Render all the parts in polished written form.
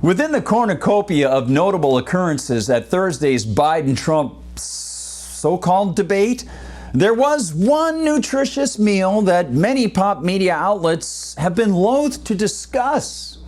Within the cornucopia of notable occurrences at Thursday's Biden-Trump so-called debate, there was one nutritious meal that many pop media outlets have been loath to discuss.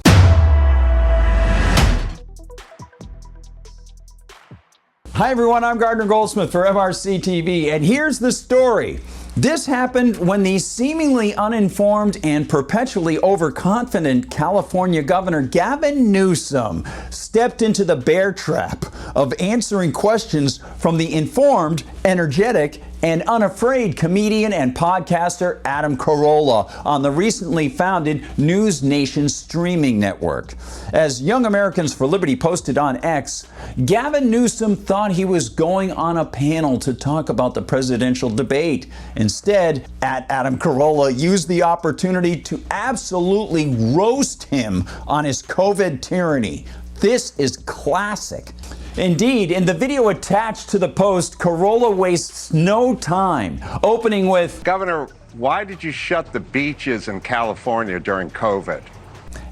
Hi everyone, I'm Gardner Goldsmith for MRC-TV, and here's the story. This happened when the seemingly uninformed and perpetually overconfident California Governor Gavin Newsom stepped into the bear trap of answering questions from the informed, energetic, and unafraid comedian and podcaster Adam Carolla on the recently founded News Nation streaming network. As Young Americans for Liberty posted on X, Gavin Newsom thought he was going on a panel to talk about the presidential debate. Instead, Adam Carolla used the opportunity to absolutely roast him on his COVID tyranny. This is classic. Indeed, in the video attached to the post, Corolla wastes no time, opening with, "Governor, why did you shut the beaches in California during COVID?"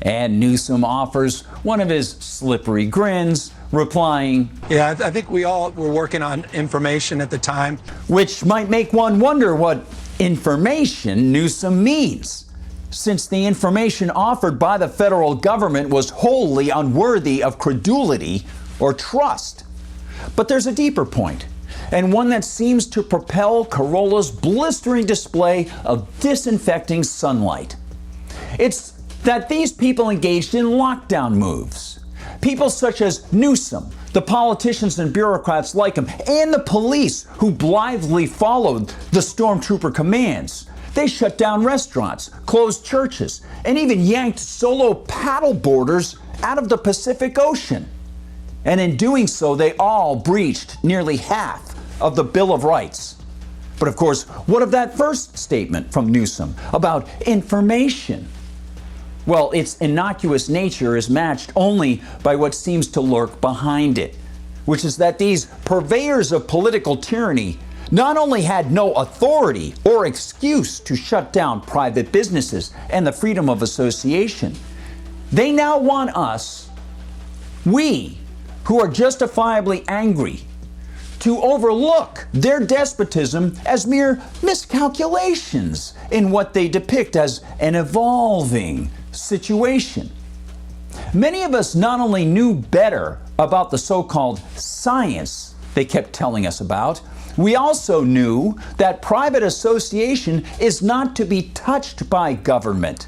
And Newsom offers one of his slippery grins, replying, "Yeah, I think we all were working on information at the time." Which might make one wonder what information Newsom means, since the information offered by the federal government was wholly unworthy of credulity or trust. But there's a deeper point, and one that seems to propel Corolla's blistering display of disinfecting sunlight. It's that these people engaged in lockdown moves. People such as Newsom, the politicians and bureaucrats like him, and the police who blithely followed the stormtrooper commands. They shut down restaurants, closed churches, and even yanked solo paddleboarders out of the Pacific Ocean. And in doing so, they all breached nearly half of the Bill of Rights. But of course, what of that first statement from Newsom about information? Well, its innocuous nature is matched only by what seems to lurk behind it, which is that these purveyors of political tyranny not only had no authority or excuse to shut down private businesses and the freedom of association, they now want us, we, who are justifiably angry, to overlook their despotism as mere miscalculations in what they depict as an evolving situation. Many of us not only knew better about the so-called science they kept telling us about, we also knew that private association is not to be touched by government,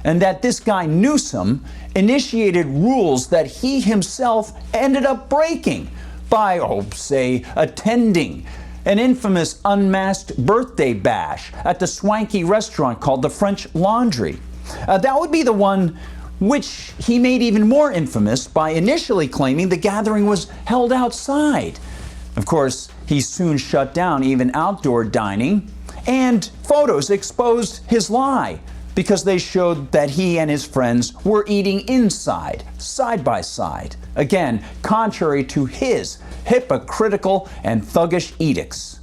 and that this guy Newsom initiated rules that he himself ended up breaking by, say, attending an infamous unmasked birthday bash at the swanky restaurant called the French Laundry. That would be the one which he made even more infamous by initially claiming the gathering was held outside. Of course, he soon shut down even outdoor dining, and photos exposed his lie because they showed that he and his friends were eating inside, side by side. Again, contrary to his hypocritical and thuggish edicts.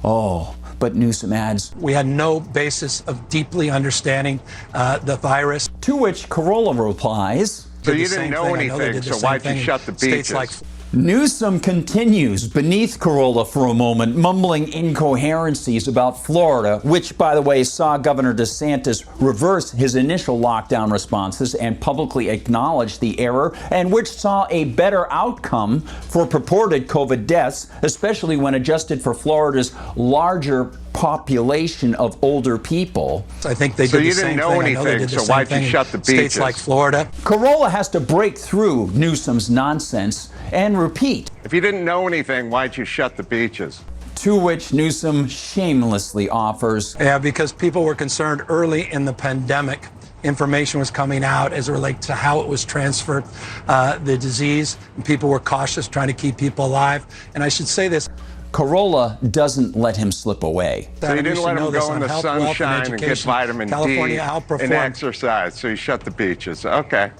Oh, but Newsom adds, "We had no basis of deeply understanding the virus." To which Corolla replies, "So you didn't know anything, so why'd you shut the beaches?" Newsom continues beneath Corolla for a moment, mumbling incoherencies about Florida, which, by the way, saw Governor DeSantis reverse his initial lockdown responses and publicly acknowledge the error, and which saw a better outcome for purported COVID deaths, especially when adjusted for Florida's larger population of older people. I think they did the same thing. So you didn't know anything, so why'd you shut the beaches? States like Florida. Corolla has to break through Newsom's nonsense and repeat, "If you didn't know anything, why'd you shut the beaches?" To which Newsom shamelessly offers, "Yeah, because people were concerned early in the pandemic. Information was coming out as it relates to how it was transferred, the disease, and people were cautious, trying to keep people alive." And I should say this, Corolla doesn't let him slip away. So you didn't let him go in the sunshine and get vitamin D and exercise, so you shut the beaches. Okay.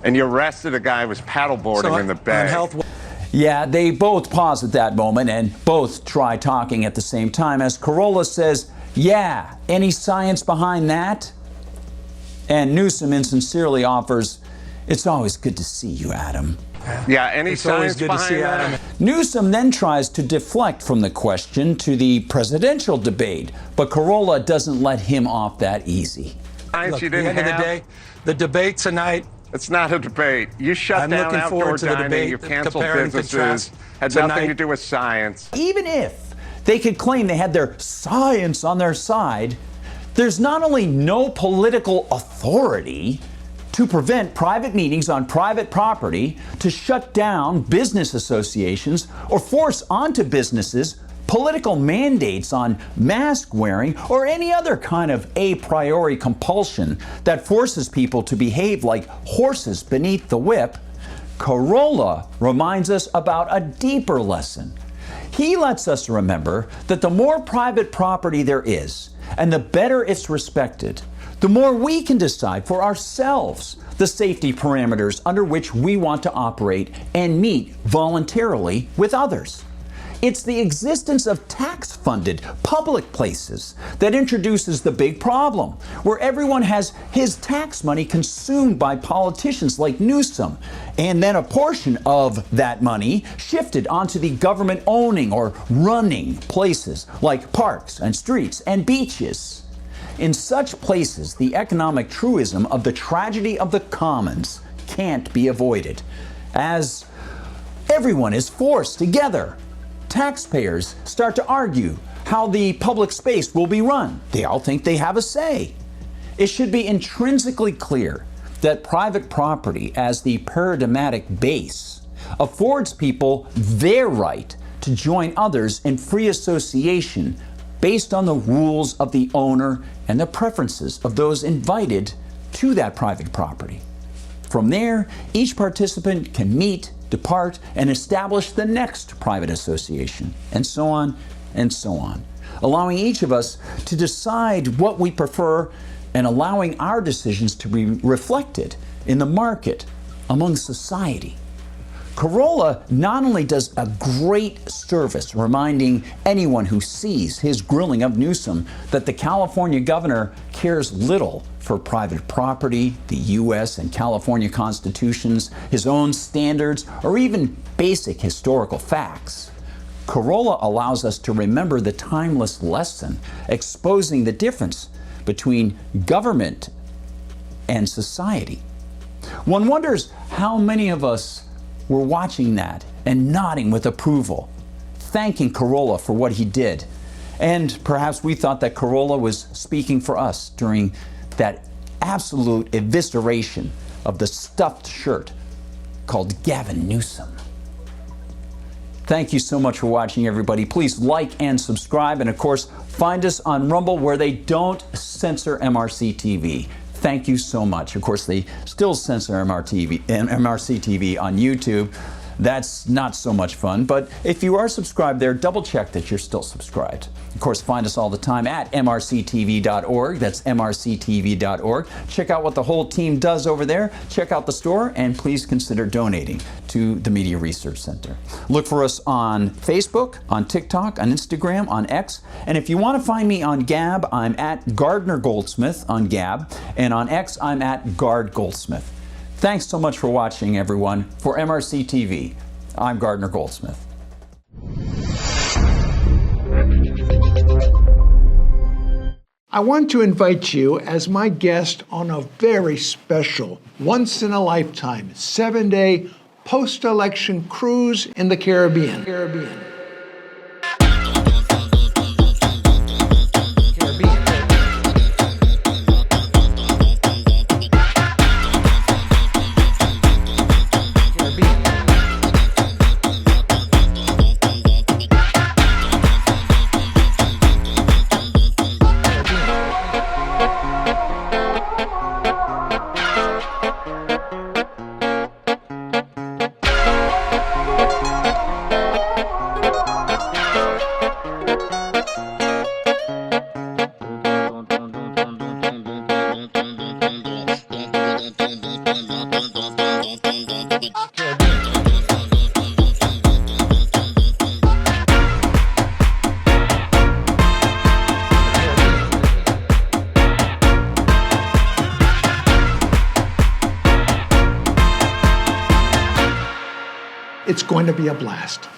And you arrested a guy who was paddleboarding in the bay. Yeah, they both pause at that moment and both try talking at the same time as Corolla says, "Yeah, any science behind that?" And Newsom insincerely offers, It's always good to see you, Adam. Yeah, any It's always science good to see behind Adam. that? Newsom then tries to deflect from the question to the presidential debate, but Corolla doesn't let him off that easy. Science Look, you at the didn't end of the have? day, the debate tonight, It's not a debate. You shut I'm down looking outdoor forward to the dining, debate, you canceled compare and businesses, contrast had tonight. nothing to do with science. Even if they could claim they had their science on their side, there's not only no political authority to prevent private meetings on private property, to shut down business associations, or force onto businesses political mandates on mask wearing or any other kind of a priori compulsion that forces people to behave like horses beneath the whip. Corolla reminds us about a deeper lesson. He lets us remember that the more private property there is, and the better it's respected, the more we can decide for ourselves the safety parameters under which we want to operate and meet voluntarily with others. It's the existence of tax-funded public places that introduces the big problem, where everyone has his tax money consumed by politicians like Newsom, and then a portion of that money shifted onto the government owning or running places like parks and streets and beaches. In such places, the economic truism of the tragedy of the commons can't be avoided, as everyone is forced together. Taxpayers start to argue how the public space will be run. They all think they have a say. It should be intrinsically clear that private property, as the paradigmatic base, affords people their right to join others in free association based on the rules of the owner and the preferences of those invited to that private property. From there, each participant can meet, depart, and establish the next private association, and so on, allowing each of us to decide what we prefer and allowing our decisions to be reflected in the market among society. Corolla not only does a great service reminding anyone who sees his grilling of Newsom that the California governor cares little for private property, the U.S. and California constitutions, his own standards, or even basic historical facts. Corolla allows us to remember the timeless lesson, exposing the difference between government and society. One wonders how many of us were watching that and nodding with approval, thanking Corolla for what he did. And perhaps we thought that Corolla was speaking for us during that absolute evisceration of the stuffed shirt called Gavin Newsom. Thank you so much for watching, everybody. Please like and subscribe, and of course, find us on Rumble, where they don't censor MRC-TV. Thank you so much. Of course, they still censor MRC-TV on YouTube. That's not so much fun, but if you are subscribed there, double check that you're still subscribed. Of course, find us all the time at MRCTV.org. That's MRCTV.org. Check out what the whole team does over there. Check out the store, and please consider donating to the Media Research Center. Look for us on Facebook, on TikTok, on Instagram, on X. And if you want to find me on Gab, I'm at Gardner Goldsmith on Gab. And on X, I'm at Gard Goldsmith. Thanks so much for watching, everyone. For MRC TV, I'm Gardner Goldsmith. I want to invite you as my guest on a very special, once-in-a-lifetime, 7-day post-election cruise in the Caribbean. It's going to be a blast.